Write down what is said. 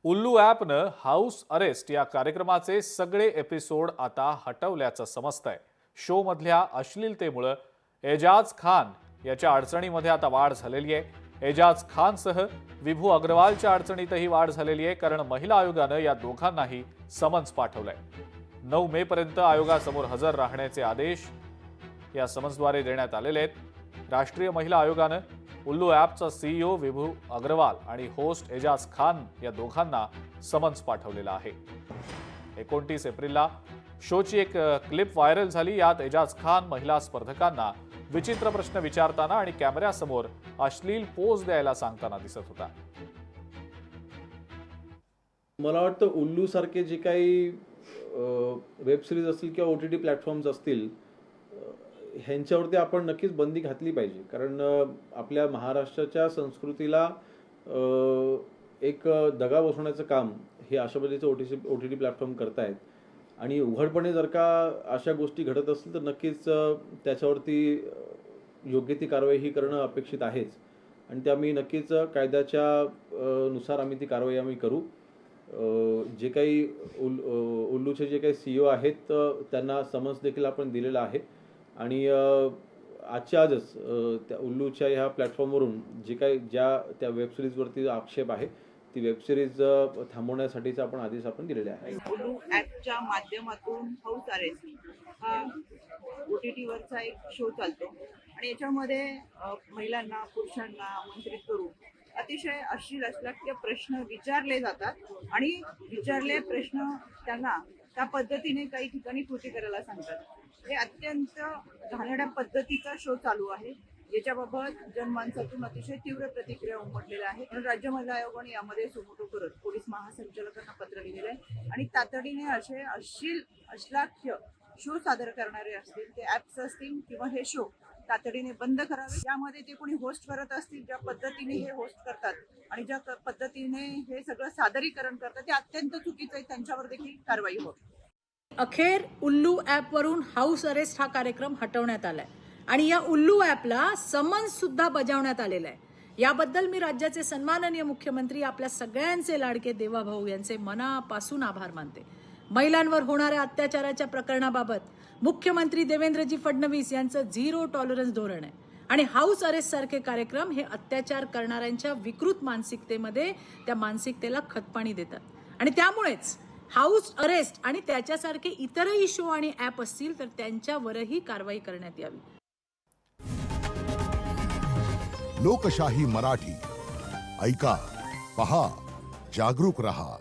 उल्लू ॲपनं house arrest या कार्यक्रमाचे सगळे एपिसोड आता हटवल्याचं समजतंय। शो मधल्या अश्लीलतेमुळे एजाज खान याच्या अडचणीमध्ये आता वाढ झालेली आहे। एजाज खानसह विभू अग्रवालच्या अडचणीतही वाढ झालेली आहे, कारण महिला आयोगानं या दोघांनाही समन्स पाठवलंय। 9 मे पर्यंत आयोगासमोर हजर राहण्याचे आदेश या समन्सद्वारे देण्यात आलेले आहेत। राष्ट्रीय महिला आयोगानं उल्लू ॲपचा सीईओ विभू अग्रवाल आणि होस्ट एजाज खान या दोघांना समन्स पाठवलेला आहे। 29 एप्रिलला शोची एक क्लिप व्हायरल झाली। यात एजाज खान महिला स्पर्धकांना विचित्र प्रश्न विचारताना आणि कॅमेऱ्यासमोर अश्लील पोज द्यायला सांगताना दिसत होता। मला वाटतं उल्लू सारखे जे काही वेब सिरीज असतील किंवा OTT प्लॅटफॉर्म्स असतील, ह्यांच्यावरती आपण नक्कीच बंदी घातली पाहिजे। कारण आपल्या महाराष्ट्राच्या संस्कृतीला एक दगा बसवण्याचं काम हे अशा पद्धतीचे OTT प्लॅटफॉर्म करतायत। आणि उघडपणे जर का अशा गोष्टी घडत असतील तर नक्कीच त्याच्यावरती योग्य ती कारवाई ही करणं अपेक्षित आहेच। आणि त्या आम्ही नक्कीच कायद्याच्या नुसार आम्ही ती कारवाई आम्ही करू। जे काही उल्लूचे जे काही CEO आहेत त्यांना समन्स देखील आपण दिलेला आहे। आणि आजच्या आजच त्या उल्लूच्या ह्या प्लॅटफॉर्मवरून जे काही त्या वेब सिरीजवरती आक्षेप आहे ती वेब सिरीज थांबवण्यासाठीचा आपण आदेश आपण दिलेले आहे। उल्लू ॲपच्या माध्यमातून हाऊस अरेस्ट हा OTT वरचा एक शो चालतो आणि याच्यामध्ये महिलांना पुरुषांना आमंत्रित करून अतिशय अश्लील अश्लील प्रश्न विचारले जातात आणि विचारले प्रश्न त्यांना त्या पद्धतीने काही ठिकाणी कृती करायला सांगतात। हे अत्यंत घाणेरड्या पद्धतीचा शो चालू आहे, याच्याबाबत जनमानसातून अतिशय तीव्र प्रतिक्रिया उमटलेल्या आहेत। म्हणून राज्य महिला आयोगाने यामध्ये सुमोटो करत पोलीस महासंचालकांना पत्र लिहिलेलं आहे आणि तातडीने असे अश्लील शो सादर करणारे असतील, ते ॲप्स असतील किंवा हे शो तातडीने बंद करावे। यामध्ये जे कोणी होस्ट करत असतील, ज्या पद्धतीने हे होस्ट करतात आणि ज्या पद्धतीने हे सगळं सादरीकरण करतात ते अत्यंत चुकीचं आहे, त्यांच्यावर देखील कारवाई होईल। अखेर उल्लू ॲपवरून हाऊस अरेस्ट हा कार्यक्रम हटवण्यात आलाय आणि या उल्लू ॲपला समन्स सुद्धा बजावण्यात आलेला आहे। याबद्दल मी राज्याचे सन्माननीय मुख्यमंत्री आपल्या सगळ्यांचे लाडके देवाभाऊ यांचे मनापासून आभार मानते। महिलांवर होणाऱ्या अत्याचाराच्या प्रकरणाबाबत मुख्यमंत्री देवेंद्रजी फडणवीस यांचं 0 टॉलरन्स धोरण आहे आणि हाऊस अरेस्ट सारखे कार्यक्रम हे अत्याचार करणाऱ्यांच्या विकृत मानसिकतेमध्ये त्या मानसिकतेला खतपाणी देतात आणि त्यामुळेच हाऊस अरेस्ट आणि त्याच्यासारखे इतरही शो आणि ॲप असतील तर त्यांच्यावरही कारवाई करण्यात यावी। लोकशाही मराठी ऐका, पहा, जागरूक रहा।